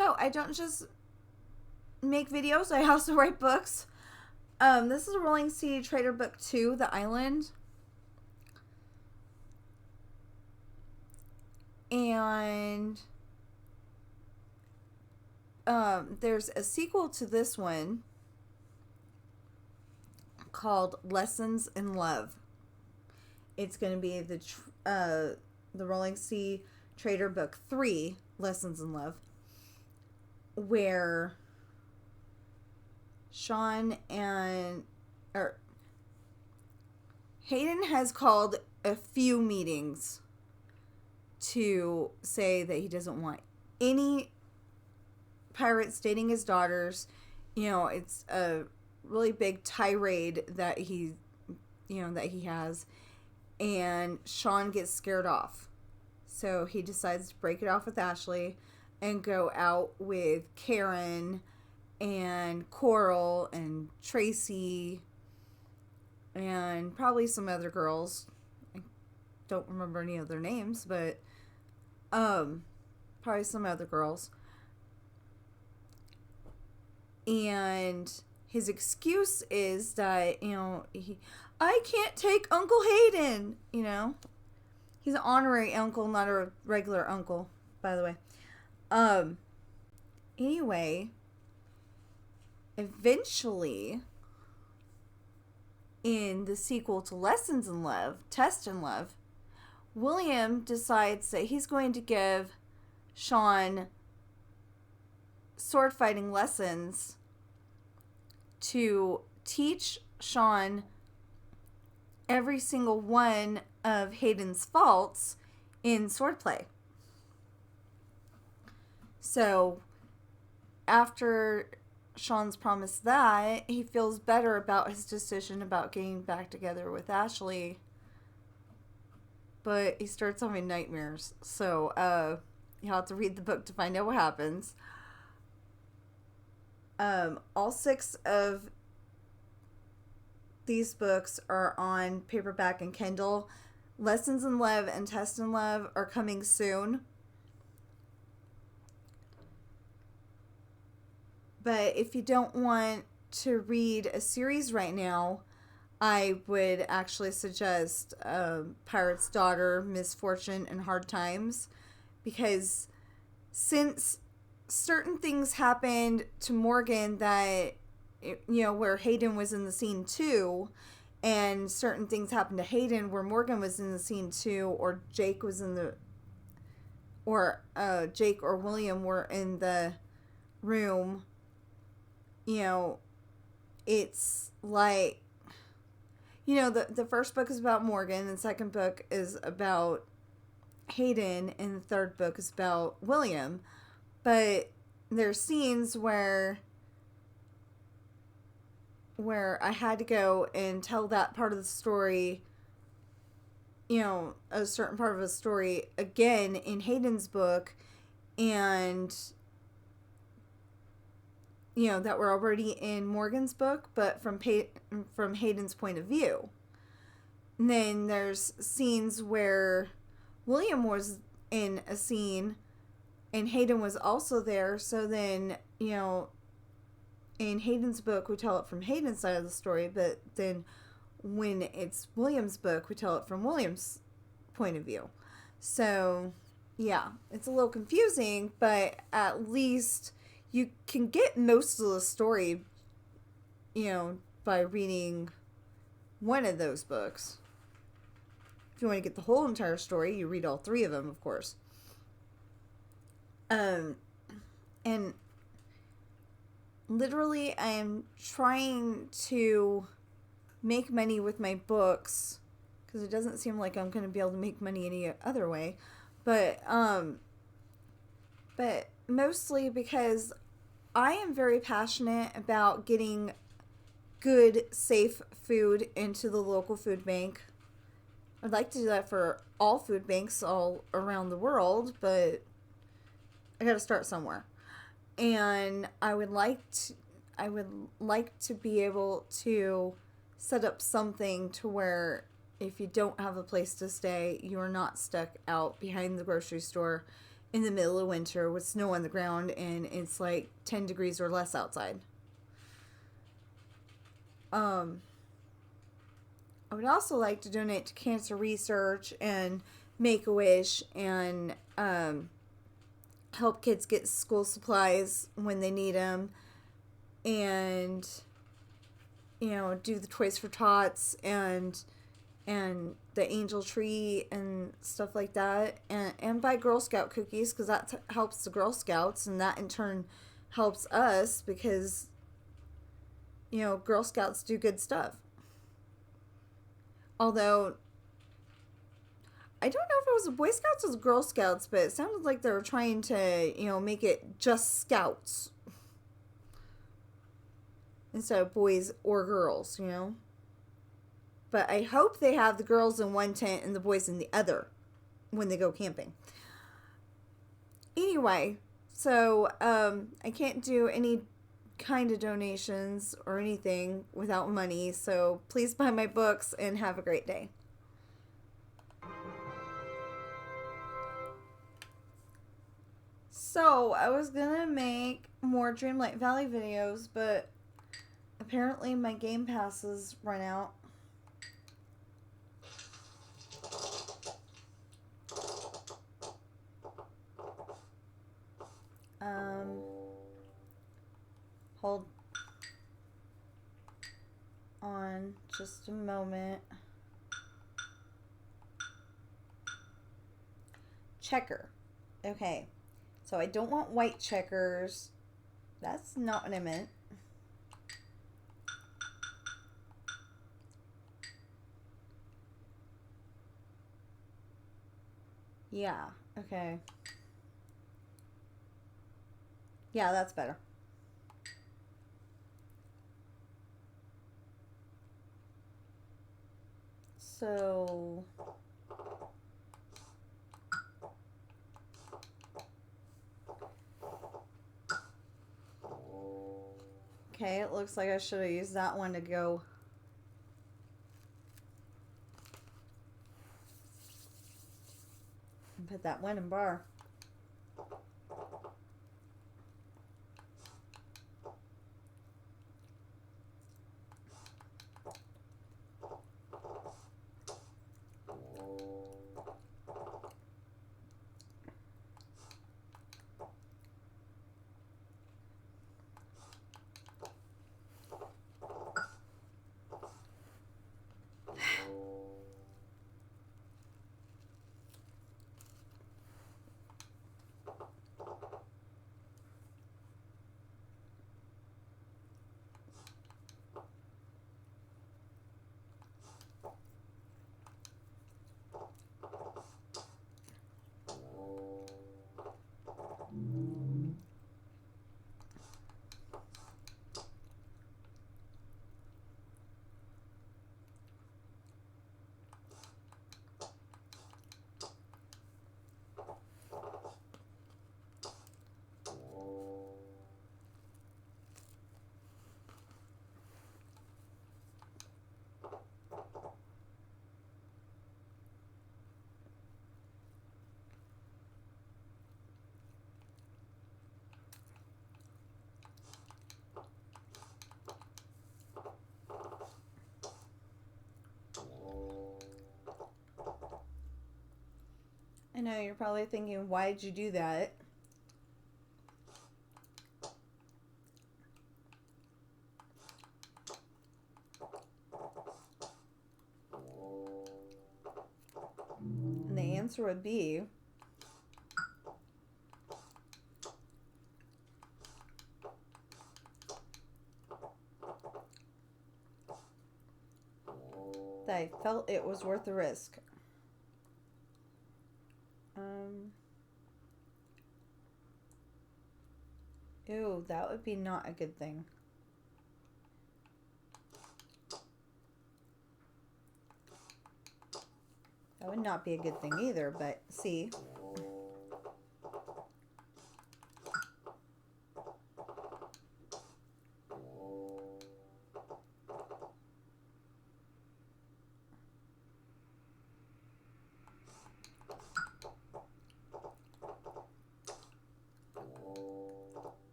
So I don't just make videos, I also write books. This is a Rolling Sea Trader Book 2, The Island. And there's a sequel to this one called Lessons in Love. It's going to be the Rolling Sea Trader Book 3, Lessons in Love, where Sean and Hayden has called a few meetings to say that he doesn't want any pirates dating his daughters. It's a really big tirade that he has, and Sean gets scared off. So he decides to break it off with Ashley and go out with Karen and Coral and Tracy and probably some other girls. I don't remember any of their names, but probably some other girls. And his excuse is that, I can't take Uncle Hayden, He's an honorary uncle, not a regular uncle, by the way. Anyway, eventually, in the sequel to Lessons in Love, Test in Love, William decides that he's going to give Sean sword fighting lessons to teach Sean every single one of Hayden's faults in swordplay. So after Sean's promised that, he feels better about his decision about getting back together with Ashley, but he starts having nightmares. So you'll have to read the book to find out what happens. All 6 of these books are on paperback and Kindle. Lessons in Love and Test in Love are coming soon. But if you don't want to read a series right now, I would actually suggest Pirate's Daughter, Misfortune, and Hard Times. Because since certain things happened to Morgan that, where Hayden was in the scene too, and certain things happened to Hayden where Morgan was in the scene too, or Jake was in the, or Jake or William were in the room, it's like, the first book is about Morgan, and the second book is about Hayden, and the third book is about William. But there's scenes where I had to go and tell that part of the story, a certain part of the story again in Hayden's book, and that were already in Morgan's book, but from Hayden's point of view. And then there's scenes where William was in a scene and Hayden was also there. So then, in Hayden's book, we tell it from Hayden's side of the story, but then when it's William's book, we tell it from William's point of view. So, yeah, it's a little confusing, but at least you can get most of the story, by reading one of those books. If you want to get the whole entire story, you read all 3 of them, of course. And literally, I am trying to make money with my books, because it doesn't seem like I'm going to be able to make money any other way. But mostly because I am very passionate about getting good, safe food into the local food bank. I'd like to do that for all food banks all around the world, but I got to start somewhere. And I would like to be able to set up something to where if you don't have a place to stay, you're not stuck out behind the grocery store in the middle of winter with snow on the ground and it's like 10 degrees or less outside. I would also like to donate to cancer research and Make-A-Wish and help kids get school supplies when they need them, and do the Toys for Tots and the Angel Tree and stuff like that, and buy Girl Scout cookies because that helps the Girl Scouts, and that in turn helps us because Girl Scouts do good stuff. Although I don't know if it was the Boy Scouts or the Girl Scouts, but it sounded like they were trying to make it just Scouts instead of boys or girls, But I hope they have the girls in one tent and the boys in the other when they go camping. Anyway, so I can't do any kind of donations or anything without money, so please buy my books and have a great day. So, I was gonna make more Dreamlight Valley videos, but apparently my Game Passes run out. Hold on just a moment. Checker. Okay. So I don't want white checkers. That's not what I meant. Yeah, okay. Yeah, that's better. So okay, it looks like I should have used that one to go. And put that one in bar. I know you're probably thinking, why'd you do that? And the answer would be that I felt it was worth the risk. Ew, that would be not a good thing. That would not be a good thing either, but see.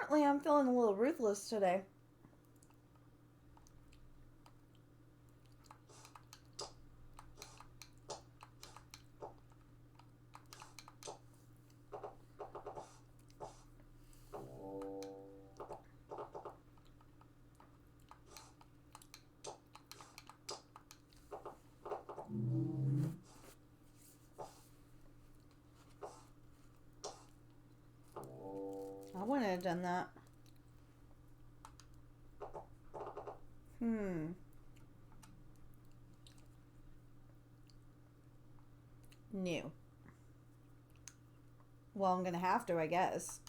Apparently, I'm feeling a little ruthless today. I wouldn't have done that. New. Well, I'm going to have to, I guess.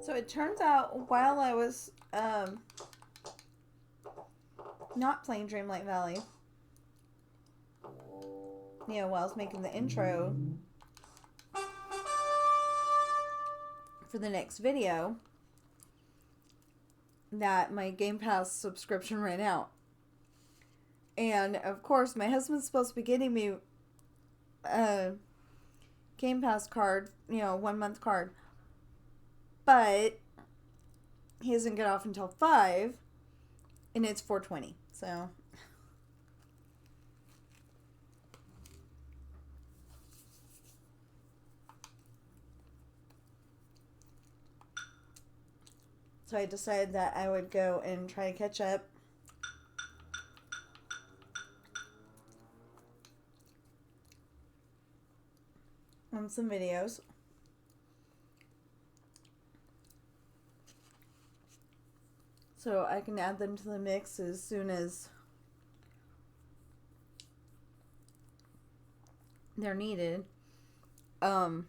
So it turns out while I was not playing Dreamlight Valley, while I was making the intro for the next video, that my Game Pass subscription ran out. And of course, my husband's supposed to be getting me a Game Pass card, 1 month card. But he doesn't get off until 5, and it's 4:20. So I decided that I would go and try to catch up. On some videos. So I can add them to the mix as soon as they're needed. But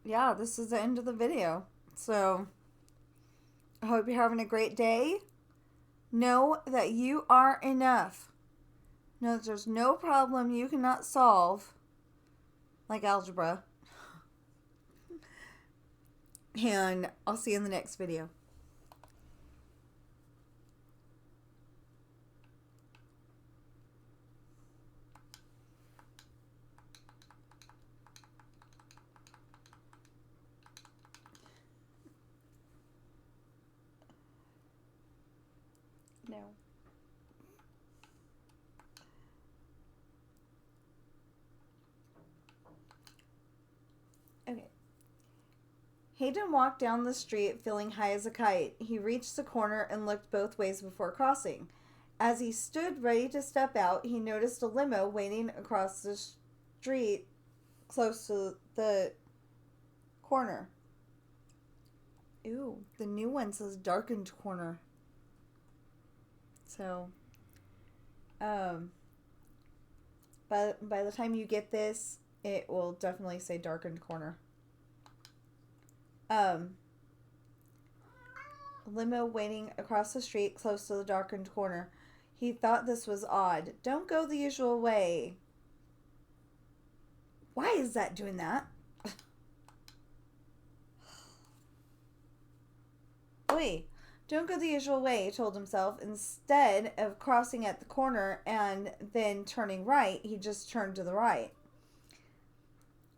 yeah, this is the end of the video. So I hope you're having a great day. Know that you are enough. Know that there's no problem you cannot solve, like algebra. And I'll see you in the next video. No. Okay. Hayden walked down the street feeling high as a kite. He reached the corner and looked both ways before crossing. As he stood ready to step out, he noticed a limo waiting across the street close to the corner. Ooh, the new one says darkened corner. So, by the time you get this, it will definitely say darkened corner. Limo waiting across the street close to the darkened corner. He thought this was odd. Don't go the usual way. Why is that doing that? Oi, Don't go the usual way, he told himself. Instead of crossing at the corner and then turning right, he just turned to the right.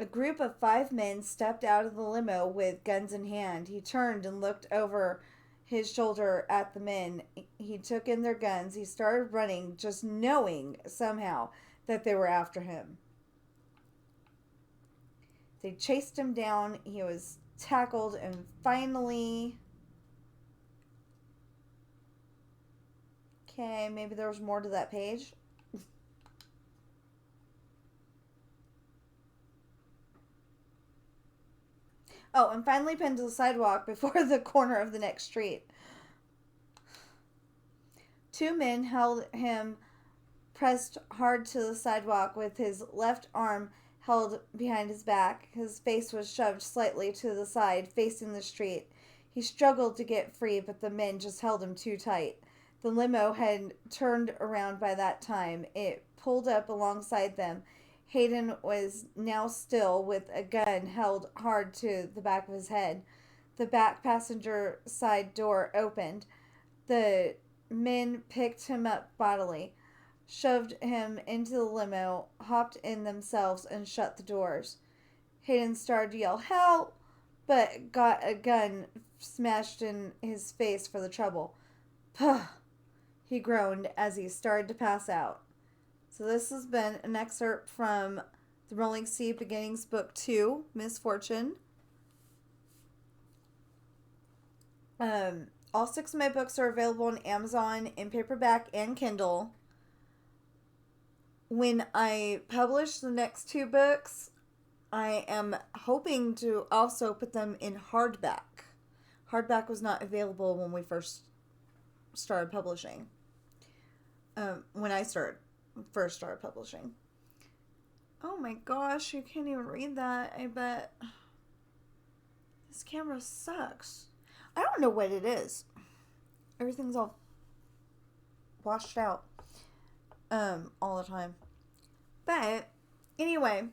A group of 5 men stepped out of the limo with guns in hand. He turned and looked over his shoulder at the men. He took in their guns. He started running, just knowing somehow that they were after him. They chased him down. He was tackled and finally... Okay, maybe there was more to that page. Oh, and finally pinned to the sidewalk before the corner of the next street. 2 men held him pressed hard to the sidewalk with his left arm held behind his back. His face was shoved slightly to the side, facing the street. He struggled to get free, but the men just held him too tight. The limo had turned around by that time. It pulled up alongside them. Hayden was now still with a gun held hard to the back of his head. The back passenger side door opened. The men picked him up bodily, shoved him into the limo, hopped in themselves, and shut the doors. Hayden started to yell, "Help!" but got a gun smashed in his face for the trouble. "Puh!" he groaned as he started to pass out. So this has been an excerpt from the Rolling Sea Beginnings Book 2, Misfortune. All 6 of my books are available on Amazon in paperback and Kindle. When I publish the next 2 books, I am hoping to also put them in hardback. Hardback was not available when we first started publishing. When I first started publishing. Oh my gosh, you can't even read that, I bet. This camera sucks. I don't know what it is. Everything's all washed out all the time. But anyway,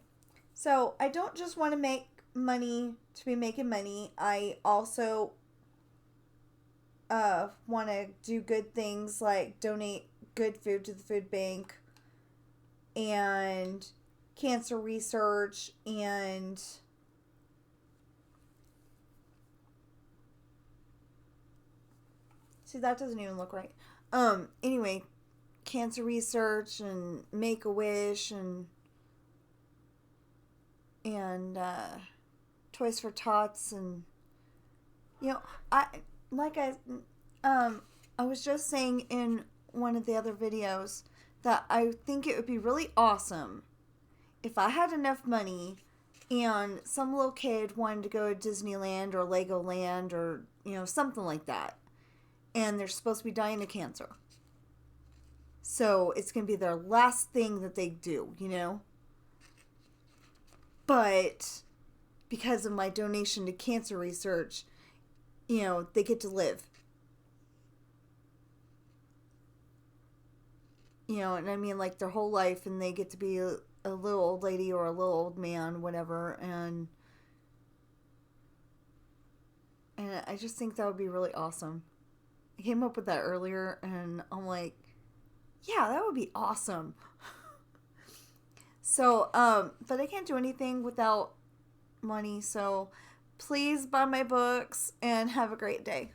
so I don't just want to make money to be making money. I also want to do good things like donate good food to the food bank and cancer research and see, that doesn't even look right. Anyway, cancer research and Make-A-Wish and Toys for Tots, and I was just saying in one of the other videos that I think it would be really awesome if I had enough money and some little kid wanted to go to Disneyland or Legoland or something like that, and they're supposed to be dying of cancer. So it's going to be their last thing that they do, But because of my donation to cancer research, they get to live. And I mean, like, their whole life, and they get to be a little old lady or a little old man, whatever, and I just think that would be really awesome. I came up with that earlier, and I'm like, yeah, that would be awesome. So, but I can't do anything without money, so please buy my books and have a great day.